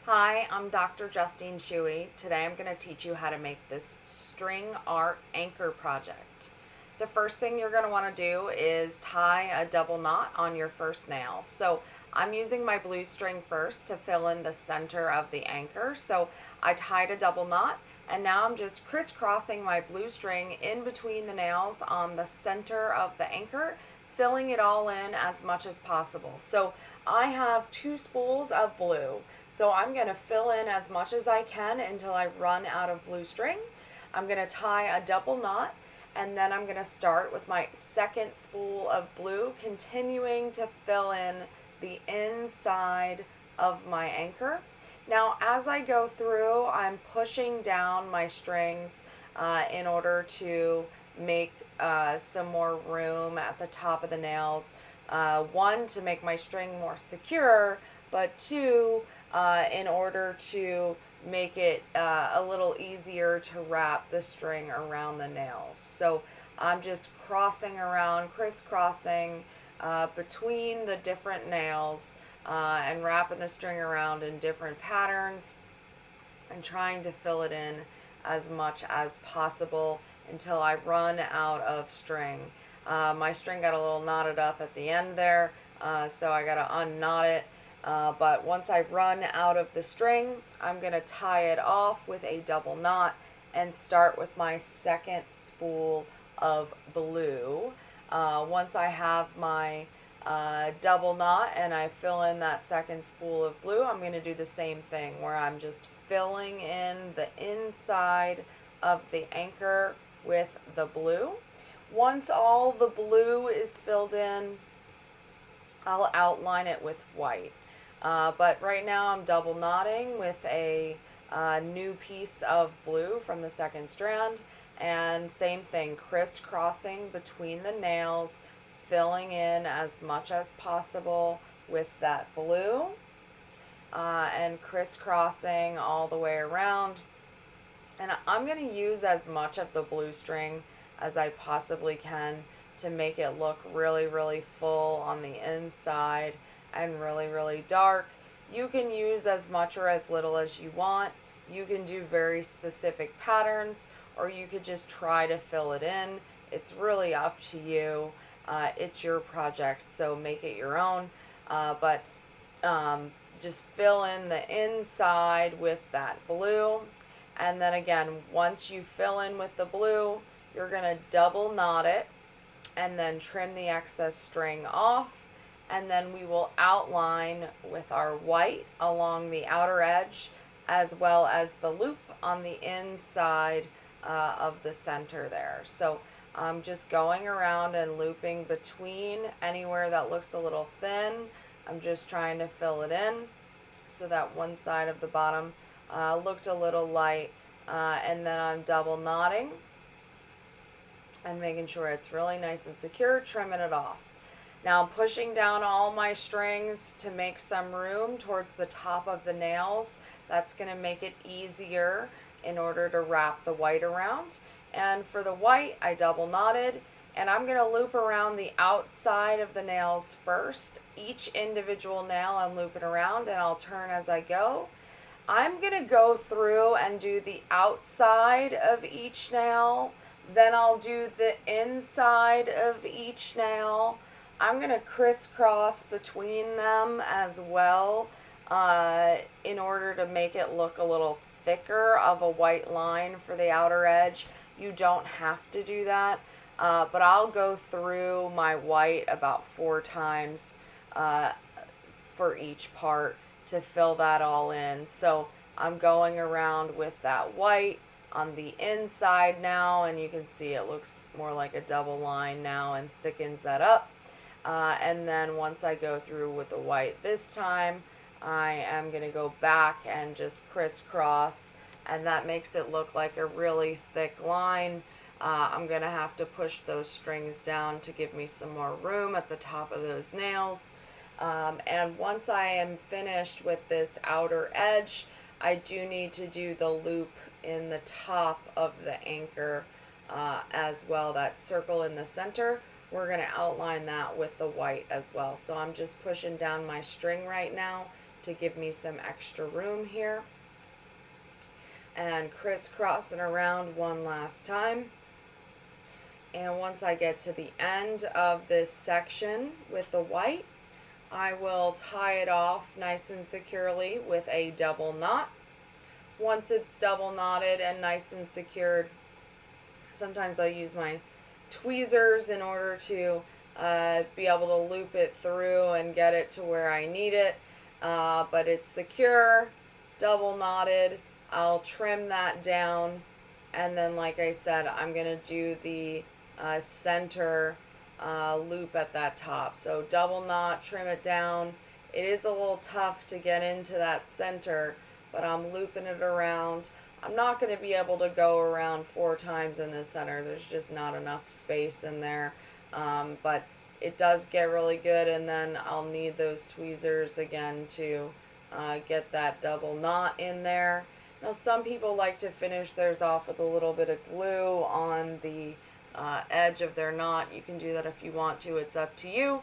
Hi, I'm Dr. Justine Shuey. Today I'm going to teach you how to make this string art anchor project. The first thing you're going to want to do is tie a double knot on your first nail. So I'm using my blue string first to fill in the center of the anchor. So I tied a double knot and now I'm just crisscrossing my blue string in between the nails on the center of the anchor, filling it all in as much as possible. So I have 2 spools of blue. So I'm going to fill in as much as I can until I run out of blue string. I'm going to tie a double knot and then I'm going to start with my second spool of blue, continuing to fill in the inside of my anchor. Now, as I go through, I'm pushing down my strings in order to make some more room at the top of the nails. One, to make my string more secure, but two, in order to make it a little easier to wrap the string around the nails. So I'm just crossing around, crisscrossing between the different nails and wrapping the string around in different patterns and trying to fill it in as much as possible until I run out of string. My string got a little knotted up at the end there, so I got to unknot it. But once I've run out of the string, I'm going to tie it off with a double knot and start with my second spool of blue. Once I have my double knot and I fill in that second spool of blue, I'm going to do the same thing where I'm just filling in the inside of the anchor with the blue. Once all the blue is filled in, I'll outline it with white. But right now I'm double knotting with a new piece of blue from the second strand, and same thing, crisscrossing between the nails, filling in as much as possible with that blue, and crisscrossing all the way around. And I'm going to use as much of the blue string as I possibly can to make it look really, really full on the inside and really, really dark. You can use as much or as little as you want. You can do very specific patterns, or you could just try to fill it in. It's really up to you. It's your project, so make it your own. But just fill in the inside with that blue. And then again, once you fill in with the blue, you're going to double knot it and then trim the excess string off. And then we will outline with our white along the outer edge, as well as the loop on the inside of the center there. So I'm just going around and looping between anywhere that looks a little thin. I'm just trying to fill it in so that one side of the bottom looked a little light, and then I'm double knotting and making sure it's really nice and secure, trimming it off. Now I'm pushing down all my strings to make some room towards the top of the nails. That's going to make it easier in order to wrap the white around. And for the white, I double knotted, and I'm going to loop around the outside of the nails first. Each individual nail I'm looping around, and I'll turn as I go. I'm going to go through and do the outside of each nail, then I'll do the inside of each nail. I'm going to crisscross between them as well in order to make it look a little thicker of a white line for the outer edge. You don't have to do that, but I'll go through my white about 4 times for each part to fill that all in. So I'm going around with that white on the inside now, and you can see it looks more like a double line now and thickens that up. And then once I go through with the white this time, I am going to go back and just crisscross, and that makes it look like a really thick line. I'm going to have to push those strings down to give me some more room at the top of those nails. And once I am finished with this outer edge, I do need to do the loop in the top of the anchor as well, that circle in the center. We're going to outline that with the white as well. So I'm just pushing down my string right now to give me some extra room here. And crisscrossing around one last time. And once I get to the end of this section with the white, I will tie it off nice and securely with a double knot. Once it's double knotted and nice and secured, sometimes I use my tweezers in order to be able to loop it through and get it to where I need it. But it's secure, double knotted. I'll trim that down, and then like I said, I'm going to do the center loop at that top. So double knot, trim it down. It is a little tough to get into that center, but I'm looping it around. I'm not going to be able to go around 4 times in the center. There's just not enough space in there. But it does get really good, and then I'll need those tweezers again to get that double knot in there. Now some people like to finish theirs off with a little bit of glue on the edge of their knot. You can do that if you want to, it's up to you.